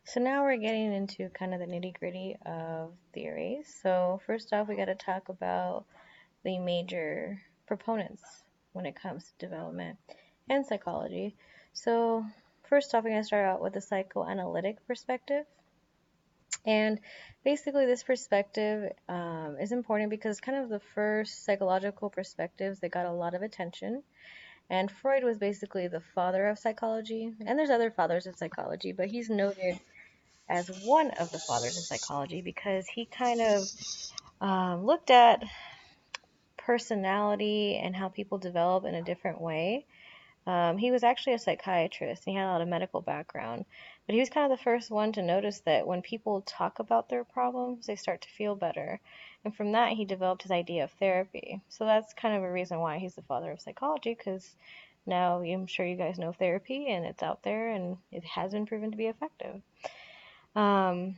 So now we're getting into kind of the nitty-gritty of theories. So first off, we got to talk about the major proponents when it comes to development and psychology. So first off, we're going to start out with the psychoanalytic perspective. And basically, this perspective is important because it's kind of the first psychological perspectives that got a lot of attention. And Freud was basically the father of psychology. And there's other fathers of psychology, but he's noted as one of the fathers of psychology because he kind of looked at personality and how people develop in a different way. He was actually a psychiatrist and he had a lot of medical background, but he was kind of the first one to notice that when people talk about their problems, they start to feel better. And from that, he developed his idea of therapy. So that's kind of a reason why he's the father of psychology, because now I'm sure you guys know therapy and it's out there and it has been proven to be effective. Um,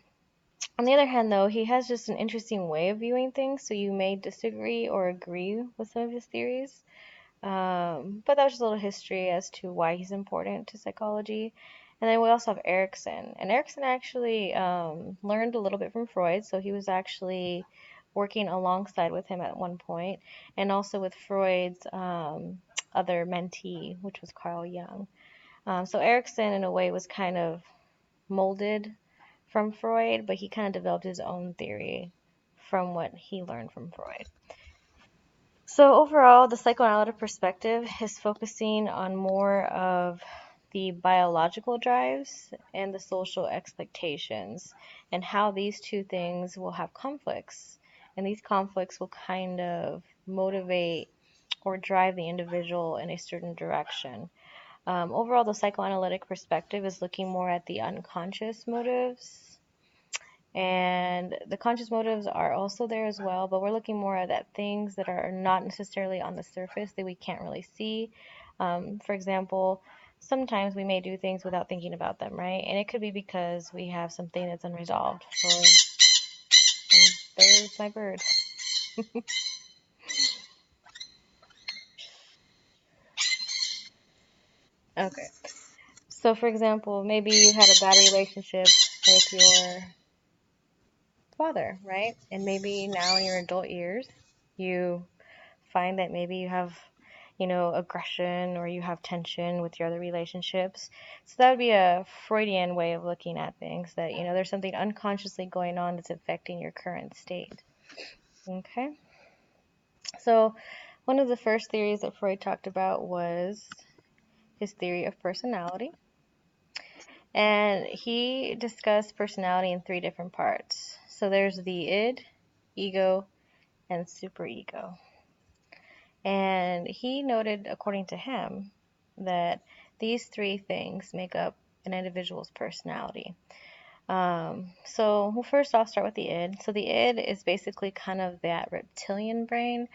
on the other hand, though, he has just an interesting way of viewing things, so you may disagree or agree with some of his theories. But that was just a little history as to why he's important to psychology. And then we also have Erikson. And Erikson actually learned a little bit from Freud, so he was actually working alongside with him at one point, and also with Freud's other mentee, which was Carl Jung. So Erikson, in a way, was kind of molded from Freud, but he kind of developed his own theory from what he learned from Freud. So overall, the psychoanalytic perspective is focusing on more of the biological drives and the social expectations and how these two things will have conflicts. And these conflicts will kind of motivate or drive the individual in a certain direction. Overall, the psychoanalytic perspective is looking more at the unconscious motives, and the conscious motives are also there as well, but we're looking more at things that are not necessarily on the surface that we can't really see. For example, sometimes we may do things without thinking about them, right? And it could be because we have something that's unresolved. And there's my bird. Okay. So, for example, maybe you had a bad relationship with your father, right? And maybe now in your adult years, you find that maybe you have, aggression or you have tension with your other relationships. So that would be a Freudian way of looking at things that, there's something unconsciously going on that's affecting your current state. Okay. So one of the first theories that Freud talked about was his theory of personality. And he discussed personality in three different parts. So there's the id, ego, and superego. And he noted, according to him, that these three things make up an individual's personality. So we'll first off start with the id. So the id is basically kind of that reptilian brain,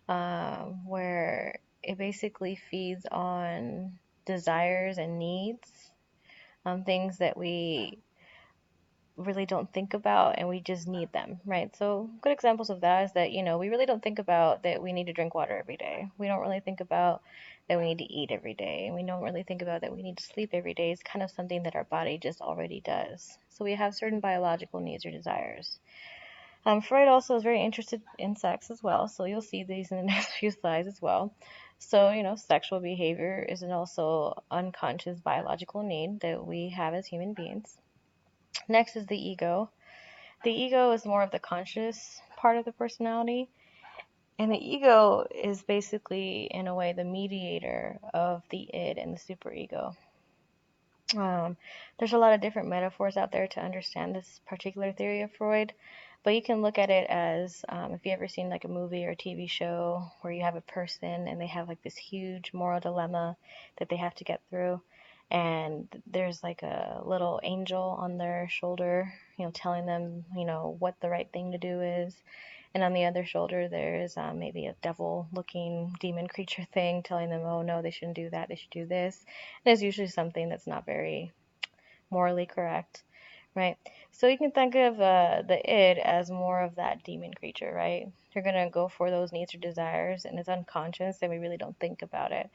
where it basically feeds on desires and needs, things that we really don't think about and we just need them, right? So good examples of that is that, we really don't think about that we need to drink water every day. We don't really think about that we need to eat every day. And we don't really think about that we need to sleep every day. It's kind of something that our body just already does. So we have certain biological needs or desires. Freud also is very interested in sex as well. So you'll see these in the next few slides as well. So, sexual behavior is an also unconscious biological need that we have as human beings. Next is the ego. The ego is more of the conscious part of the personality, and the ego is basically, in a way, the mediator of the id and the superego. There's a lot of different metaphors out there to understand this particular theory of Freud, but you can look at it as if you ever seen like a movie or a TV show where you have a person and they have like this huge moral dilemma that they have to get through, and there's like a little angel on their shoulder, telling them, what the right thing to do is. And on the other shoulder, there is maybe a devil-looking demon creature thing telling them, oh no, they shouldn't do that, they should do this. And it's usually something that's not very morally correct, right? So you can think of the id as more of that demon creature, right? You're going to go for those needs or desires, and it's unconscious, and we really don't think about it.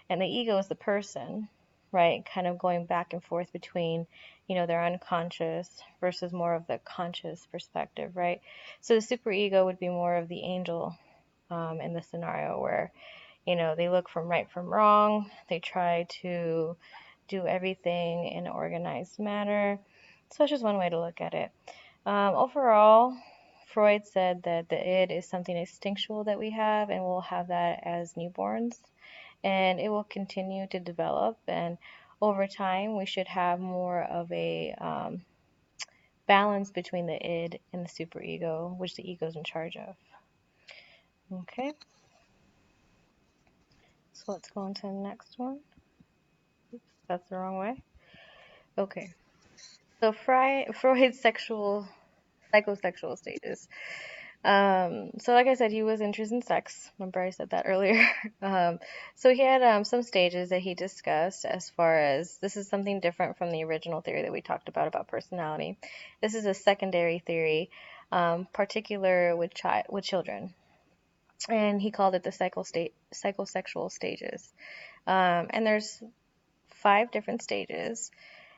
And the ego is the person, right? Kind of going back and forth between, their unconscious versus more of the conscious perspective, right? So the superego would be more of the angel in the scenario where, they look from right from wrong. They try to do everything in an organized manner. So it's just one way to look at it. Overall, Freud said that the id is something instinctual that we have, and we'll have that as newborns, and it will continue to develop. And over time, we should have more of a balance between the id and the superego, which the ego is in charge of. Okay, so let's go on to the next one. Oops, that's the wrong way. Okay, so Freud's psychosexual stages. So like I said, he was interested in sex. Remember I said that earlier. So he had some stages that he discussed as far as this is something different from the original theory that we talked about personality. This is a secondary theory, particular with children, and he called it the psychosexual stages. And there's 5 different stages,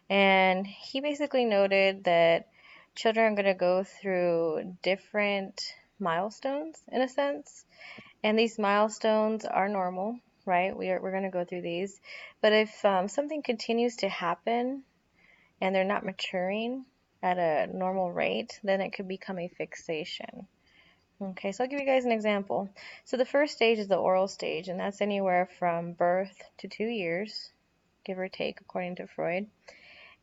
and he basically noted that children are going to go through different milestones in a sense. And these milestones are normal, right? We're going to go through these. But if something continues to happen and they're not maturing at a normal rate, then it could become a fixation. Okay, so I'll give you guys an example. So the first stage is the oral stage, and that's anywhere from birth to 2 years, give or take, according to Freud.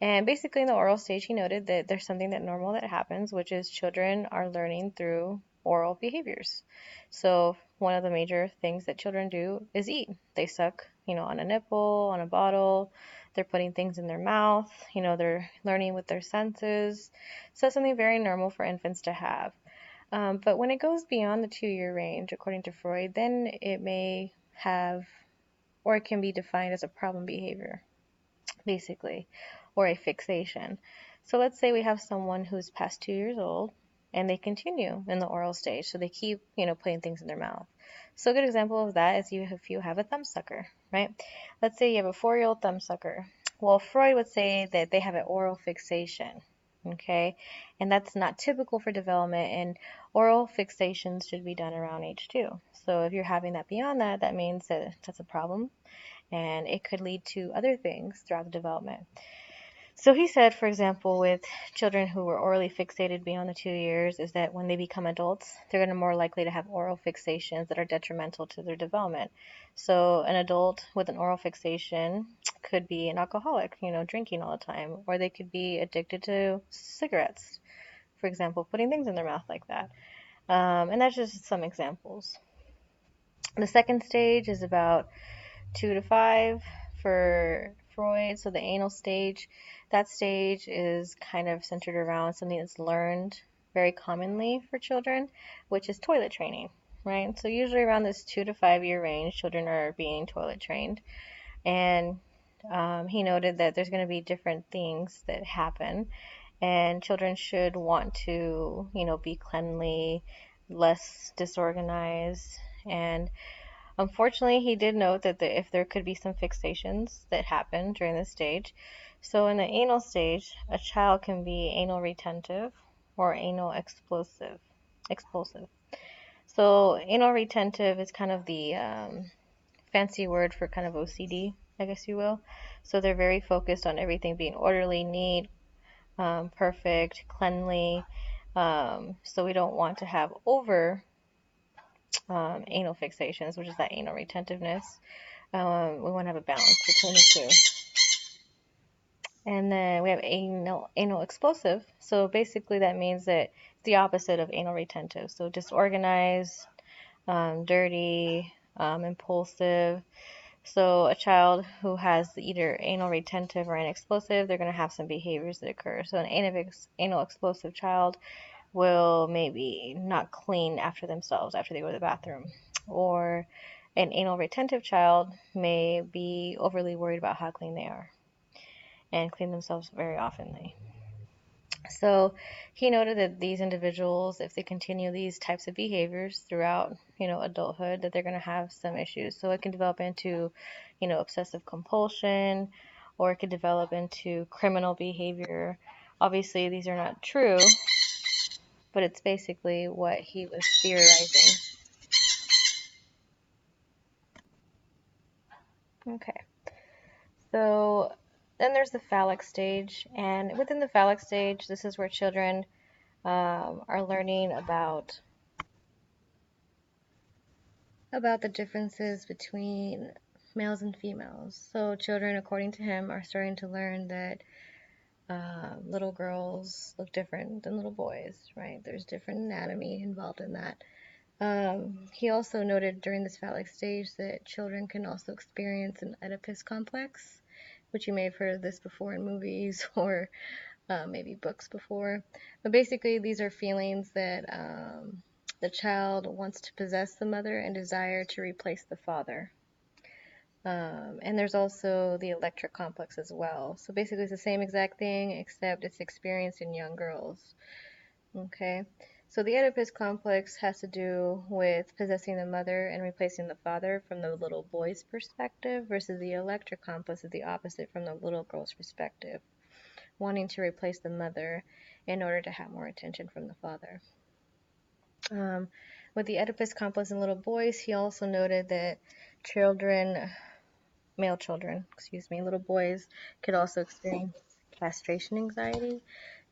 And basically in the oral stage, he noted that there's something that normal that happens, which is children are learning through oral behaviors. So one of the major things that children do is eat. They suck, on a nipple, on a bottle. They're putting things in their mouth. They're learning with their senses. So that's something very normal for infants to have. But when it goes beyond the 2-year range, according to Freud, then it may have, or it can be defined as a problem behavior, basically, or a fixation. So let's say we have someone who's past 2 years old and they continue in the oral stage. So they keep, putting things in their mouth. So a good example of that is if you have a thumb sucker, right? Let's say you have a 4-year-old thumb sucker. Well, Freud would say that they have an oral fixation, okay? And that's not typical for development, and oral fixations should be done around age 2. So if you're having that beyond that, that means that that's a problem, and it could lead to other things throughout the development. So he said, for example, with children who were orally fixated beyond the 2 years, is that when they become adults, they're going to more likely to have oral fixations that are detrimental to their development. So an adult with an oral fixation could be an alcoholic, drinking all the time, or they could be addicted to cigarettes, for example, putting things in their mouth like that. And that's just some examples. The second stage is about 2 to 5 for Freud. So the anal stage, that stage is kind of centered around something that's learned very commonly for children, which is toilet training, right? So usually around this 2 to 5 year range, children are being toilet trained. And he noted that there's going to be different things that happen, and children should want to, be cleanly, less disorganized, and unfortunately, he did note that if there could be some fixations that happen during this stage. So in the anal stage, a child can be anal retentive or anal explosive. So anal retentive is kind of the fancy word for kind of OCD, I guess you will. So they're very focused on everything being orderly, neat, perfect, cleanly. So we don't want to have over anal fixations, which is that anal retentiveness. We want to have a balance between the two. And then we have anal explosive. So basically that means that it's the opposite of anal retentive. So disorganized, dirty, impulsive. So a child who has either anal retentive or anal explosive, they're going to have some behaviors that occur. So an anal explosive child will maybe not clean after themselves after they go to the bathroom. Or an anal retentive child may be overly worried about how clean they are and clean themselves very oftenly. So he noted that these individuals, if they continue these types of behaviors throughout, adulthood, that they're going to have some issues. So it can develop into, obsessive compulsion, or it could develop into criminal behavior. Obviously, these are not true, but it's basically what he was theorizing. Okay, so then there's the phallic stage, and within the phallic stage, this is where children are learning about the differences between males and females. So children, according to him, are starting to learn that little girls look different than little boys, right? There's different anatomy involved in that. He also noted during this phallic stage that children can also experience an Oedipus complex, which you may have heard of this before in movies or maybe books before. But basically, these are feelings that the child wants to possess the mother and desire to replace the father. And there's also the electric complex as well. So basically, it's the same exact thing, except it's experienced in young girls. Okay, so the Oedipus complex has to do with possessing the mother and replacing the father from the little boy's perspective, versus the electric complex is the opposite from the little girl's perspective, wanting to replace the mother in order to have more attention from the father. With the Oedipus complex in little boys, he also noted that male children, little boys could also experience castration anxiety.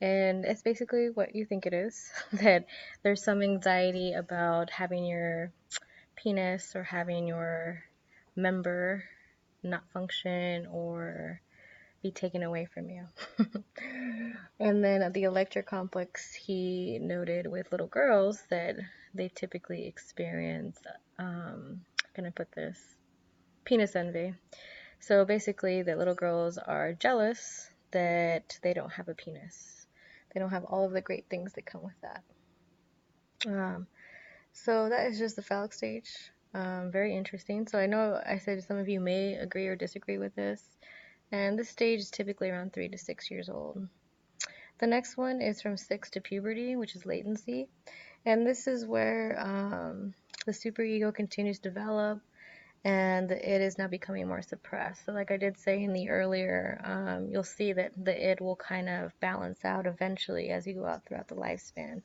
And it's basically what you think it is, that there's some anxiety about having your penis or having your member not function or be taken away from you. And then at the electric complex, he noted with little girls that they typically experience, how can I put this? Penis envy. So basically, that little girls are jealous that they don't have a penis. They don't have all of the great things that come with that. So that is just the phallic stage. Very interesting. So I know I said some of you may agree or disagree with this. And this stage is typically around 3 to 6 years old. The next one is from 6 to puberty, which is latency. And this is where the superego continues to develop, and it is now becoming more suppressed. So like I did say in the earlier, you'll see that the id will kind of balance out eventually as you go out throughout the lifespan.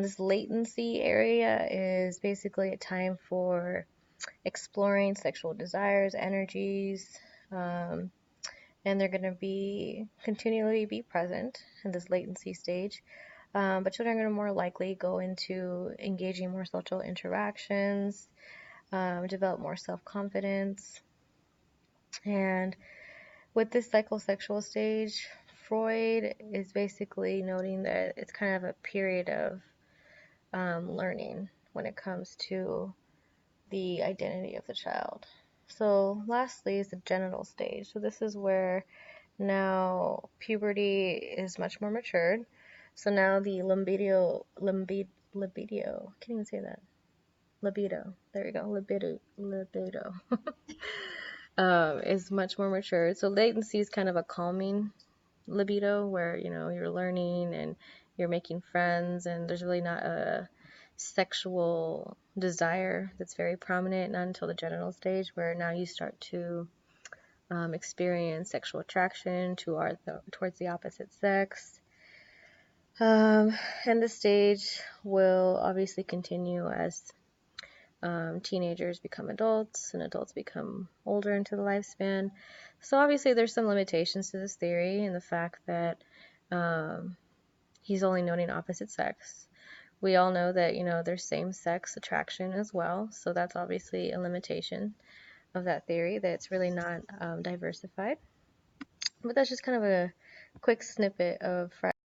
This latency area is basically a time for exploring sexual desires, energies, and they're going to be continually be present in this latency stage. But children are going to more likely go into engaging more social interactions, develop more self-confidence. And with this psychosexual stage, Freud is basically noting that it's kind of a period of learning when it comes to the identity of the child. So lastly is the genital stage. So this is where now puberty is much more matured. So now the libido, can't even say that. Libido, there you go, libido is much more mature. So latency is kind of a calming libido where, you're learning and you're making friends and there's really not a sexual desire that's very prominent, not until the genital stage where now you start to experience sexual attraction towards the opposite sex. And this stage will obviously continue as teenagers become adults and adults become older into the lifespan. So obviously there's some limitations to this theory and the fact that he's only noting opposite sex. We all know that, there's same-sex attraction as well, so that's obviously a limitation of that theory, that it's really not diversified. But that's just kind of a quick snippet of